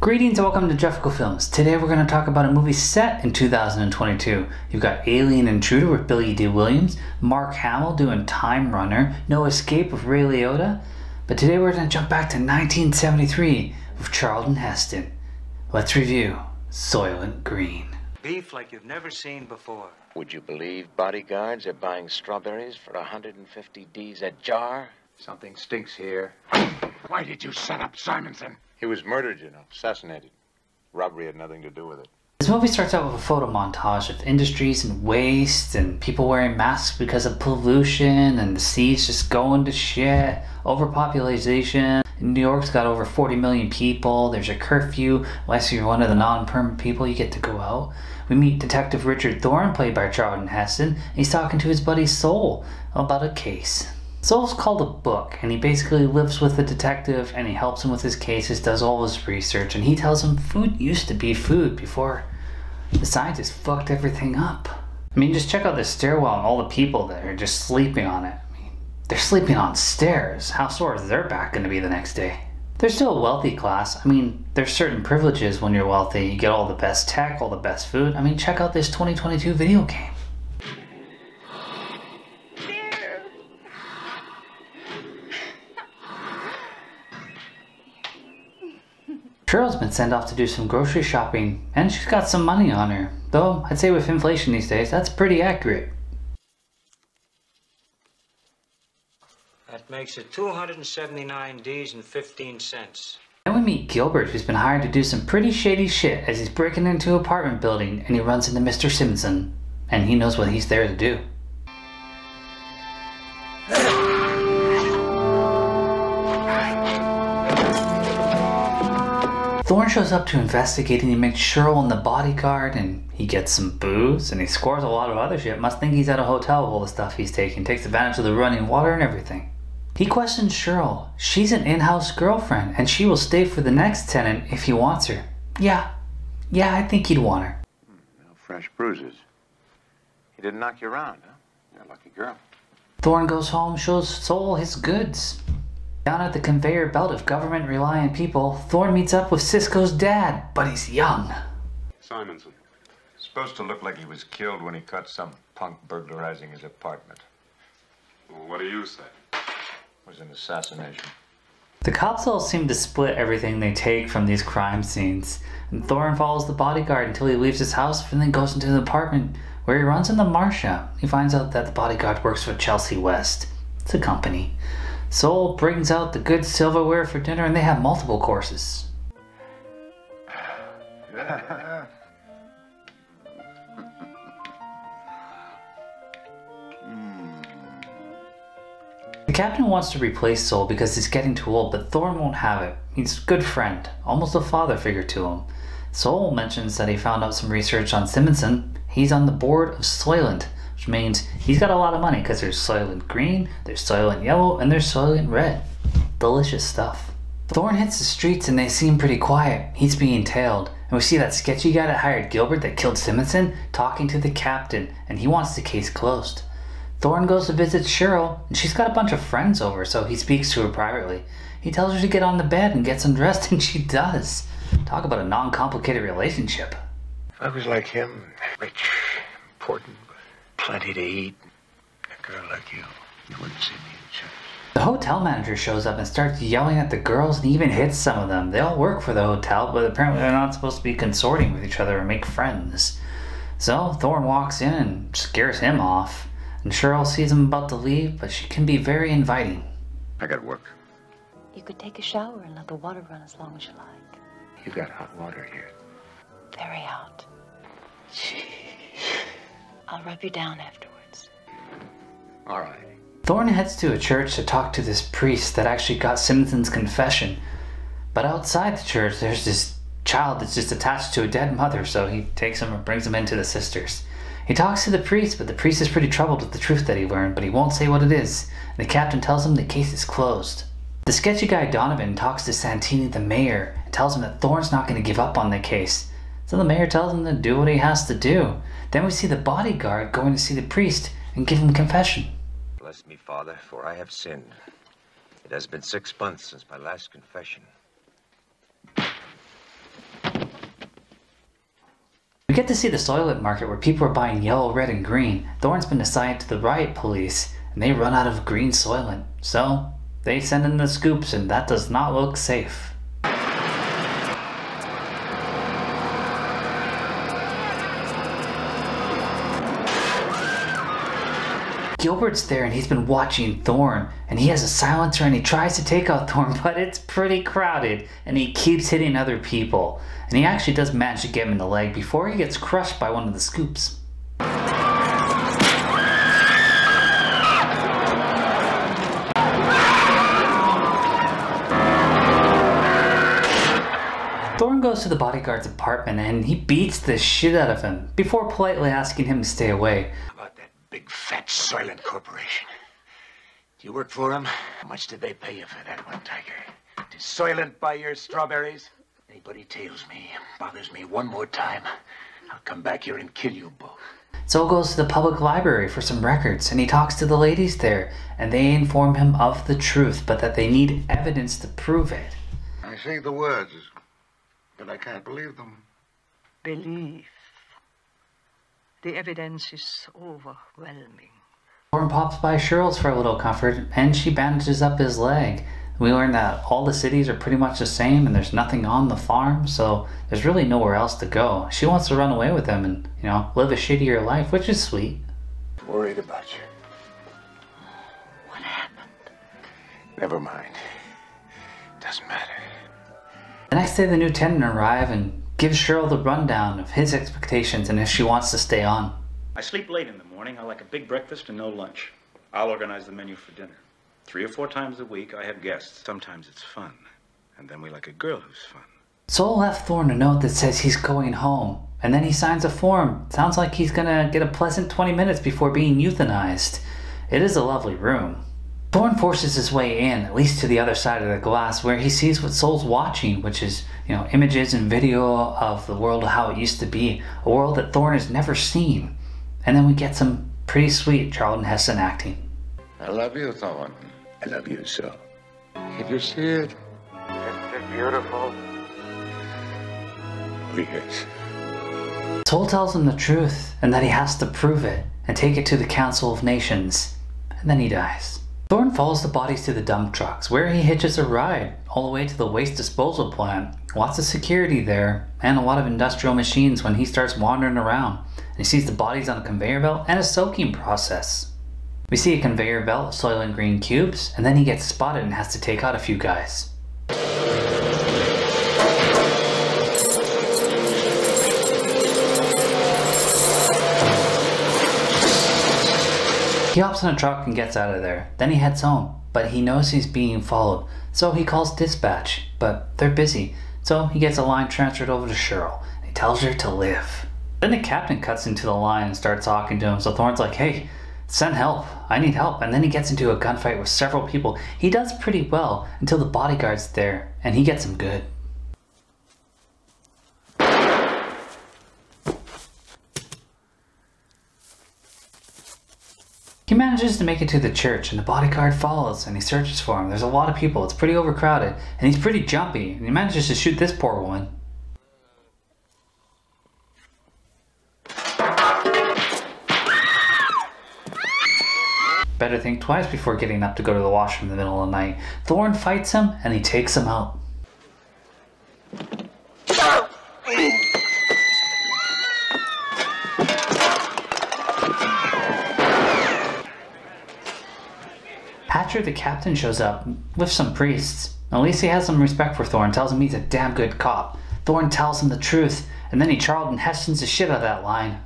Greetings and welcome to Jefficho Films. Today we're going to talk about a movie set in 2022. You've got Alien Intruder with Billy D. Williams, Mark Hamill doing Time Runner, No Escape with Ray Liotta. But today we're going to jump back to 1973 with Charlton Heston. Let's review Soylent Green. Beef like you've never seen before. Would you believe bodyguards are buying strawberries for 150 Ds a jar? Something stinks here. Why did you set up Simonson? He was murdered, you know, assassinated. Robbery had nothing to do with it. This movie starts out with a photo montage of industries and waste and people wearing masks because of pollution and the seas just going to shit. Overpopulation. New York's got over 40 million people. There's a curfew. Unless you're one of the non-permanent people, you get to go out. We meet Detective Richard Thorn, played by Charlton Heston. And he's talking to his buddy Soul about a case. Soul's called a book, and he basically lives with the detective and he helps him with his cases, does all his research, and he tells him food used to be food before the scientists fucked everything up. I mean, just check out the stairwell and all the people that are just sleeping on it. I mean, they're sleeping on stairs. How sore is their back going to be the next day? They're still a wealthy class. I mean, there's certain privileges when you're wealthy. You get all the best tech, all the best food. I mean, check out this 2022 video game. Shirl's been sent off to do some grocery shopping, and she's got some money on her. Though, I'd say with inflation these days, that's pretty accurate. That makes it 279 Ds and 15 cents. Then we meet Gilbert, who's been hired to do some pretty shady shit as he's breaking into an apartment building and he runs into Mr. Simpson. And he knows what he's there to do. Thorn shows up to investigate and he makes Shirl and the bodyguard and he gets some booze and he scores a lot of other shit. Must think he's at a hotel with all the stuff he's taking. Takes advantage of the running water and everything. He questions Shirl. She's an in-house girlfriend and she will stay for the next tenant if he wants her. Yeah, I think he'd want her. No fresh bruises. He didn't knock you around, huh? You're a lucky girl. Thorn goes home, shows Soul his goods. Down at the conveyor belt of government-reliant people, Thorn meets up with Cisco's dad, but he's young. Simonson. Supposed to look like he was killed when he caught some punk burglarizing his apartment. Well, what do you say? It was an assassination. The cops all seem to split everything they take from these crime scenes, and Thorn follows the bodyguard until he leaves his house and then goes into the apartment where he runs into Marcia. He finds out that the bodyguard works for Chelsea West. It's a company. Soul brings out the good silverware for dinner and they have multiple courses. The captain wants to replace Soul because he's getting too old, but Thorn won't have it. He's a good friend, almost a father figure to him. Soul mentions that he found out some research on Simonson. He's on the board of Soylent, which means he's got a lot of money because there's Soylent Green, there's Soylent Yellow, and there's Soylent Red. Delicious stuff. Thorn hits the streets and they seem pretty quiet. He's being tailed. And we see that sketchy guy that hired Gilbert that killed Simonson talking to the captain, and he wants the case closed. Thorn goes to visit Shirl, and she's got a bunch of friends over, so he speaks to her privately. He tells her to get on the bed and gets undressed, and she does. Talk about a non-complicated relationship. If I was like him, rich, important, plenty to eat, a girl like you wouldn't see me in church. The hotel manager shows up and starts yelling at the girls and even hits some of them. They all work for the hotel, but apparently they're not supposed to be consorting with each other or make friends. So Thorn walks in and scares him off. And Shirl sees him about to leave, but she can be very inviting. I got work. You could take a shower and let the water run as long as you like. You got hot water here. Very hot. I'll rub you down afterwards. All right. Thorn heads to a church to talk to this priest that actually got Simpson's confession. But outside the church, there's this child that's just attached to a dead mother, so he takes him and brings him into the sisters. He talks to the priest, but the priest is pretty troubled with the truth that he learned, but he won't say what it is. And the captain tells him the case is closed. The sketchy guy Donovan talks to Santini, the mayor, and tells him that Thorn's not going to give up on the case. So the mayor tells him to do what he has to do. Then we see the bodyguard going to see the priest and give him confession. Bless me, Father, for I have sinned. It has been 6 months since my last confession. We get to see the Soylent market where people are buying yellow, red, and green. Thorn's been assigned to the riot police, and they run out of green Soylent. So, they send in the scoops, and that does not look safe. Gilbert's there and he's been watching Thorn, and he has a silencer and he tries to take out Thorn, but it's pretty crowded and he keeps hitting other people. And he actually does manage to get him in the leg before he gets crushed by one of the scoops. Thorn goes to the bodyguard's apartment and he beats the shit out of him before politely asking him to stay away. About that big fat Soylent Corporation. Do you work for them? How much did they pay you for that one, Tiger? Did Soylent buy your strawberries? Anybody tails me, bothers me one more time, I'll come back here and kill you both. Sol goes to the public library for some records and he talks to the ladies there, and they inform him of the truth, but that they need evidence to prove it. I say the words, but I can't believe them. Belief. The evidence is overwhelming. Thorn pops by Shirl's for a little comfort, and she bandages up his leg. We learn that all the cities are pretty much the same, and there's nothing on the farm, so there's really nowhere else to go. She wants to run away with him and, you know, live a shittier life, which is sweet. Worried about you. What happened? Never mind. Doesn't matter. The next day the new tenant arrives and gives Shirl the rundown of his expectations and if she wants to stay on. I sleep late in the morning. I like a big breakfast and no lunch. I'll organize the menu for dinner. 3 or 4 times a week I have guests. Sometimes it's fun. And then we like a girl who's fun. Sol left Thorn a note that says he's going home, and then he signs a form. Sounds like he's gonna get a pleasant 20 minutes before being euthanized. It is a lovely room. Thorn forces his way in, at least to the other side of the glass, where he sees what Sol's watching, which is, you know, images and video of the world how it used to be, a world that Thorn has never seen. And then we get some pretty sweet Charlton Heston acting. I love you, Thorn. I love you so. If you see it, isn't it beautiful? Yes. Sol tells him the truth, and that he has to prove it, and take it to the Council of Nations. And then he dies. Thorn follows the bodies to the dump trucks, where he hitches a ride all the way to the waste disposal plant. Lots of security there, and a lot of industrial machines when he starts wandering around. And he sees the bodies on a conveyor belt and a soaking process. We see a conveyor belt of Soylent Green cubes, and then he gets spotted and has to take out a few guys. He hops on a truck and gets out of there. Then he heads home, but he knows he's being followed, so he calls dispatch, but they're busy, so he gets a line transferred over to Shirl, and he tells her to live. Then the captain cuts into the line and starts talking to him, so Thorn's like, hey, send help, I need help. And then he gets into a gunfight with several people. He does pretty well until the bodyguard's there, and he gets him good. He manages to make it to the church, and the bodyguard follows and he searches for him. There's a lot of people, it's pretty overcrowded, and he's pretty jumpy, and he manages to shoot this poor woman. Better think twice before getting up to go to the washroom in the middle of the night. Thorn fights him and he takes him out. Hatcher, the captain, shows up with some priests. At least he has some respect for Thorn, tells him he's a damn good cop. Thorn tells him the truth, and then he Charlton Heston's the shit out of that line.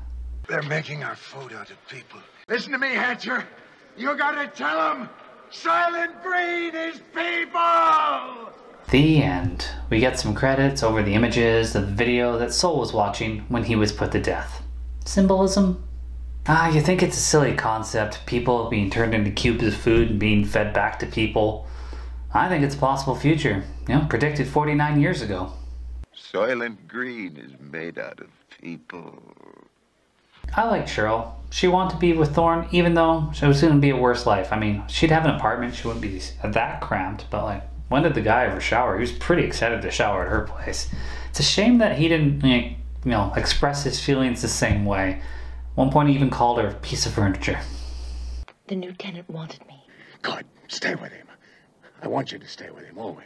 They're making our food out of people. Listen to me, Hatcher. You gotta tell them Soylent Green is people! The end. We get some credits over the images of the video that Sol was watching when he was put to death. Symbolism? You think it's a silly concept, people being turned into cubes of food and being fed back to people. I think it's a possible future, predicted 49 years ago. Soylent Green is made out of people. I like Shirl. She wanted to be with Thorn, even though it was going to be a worse life. I mean, she'd have an apartment, she wouldn't be that cramped, but like, when did the guy ever shower? He was pretty excited to shower at her place. It's a shame that he didn't you know, express his feelings the same way. At one point he even called her a piece of furniture. The new tenant wanted me. Good. Stay with him. I want you to stay with him, always.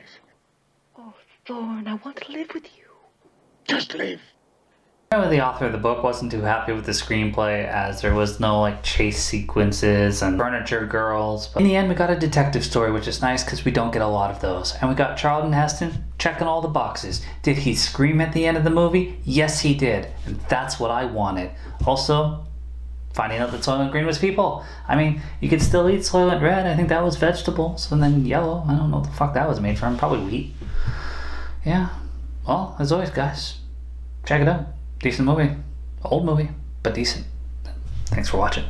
Oh, Thorn, I want to live with you. Just leave. The author of the book wasn't too happy with the screenplay, as there was no like chase sequences and furniture girls. But in the end, we got a detective story, which is nice because we don't get a lot of those. And we got Charlton Heston checking all the boxes. Did he scream at the end of the movie? Yes, he did. And that's what I wanted. Also, finding out that Soylent Green was people. I mean, you could still eat Soylent Red. I think that was vegetables. And then Yellow, I don't know what the fuck that was made from. Probably wheat. Yeah. Well, as always, guys, check it out. Decent movie. Old movie, but decent. Thanks for watching.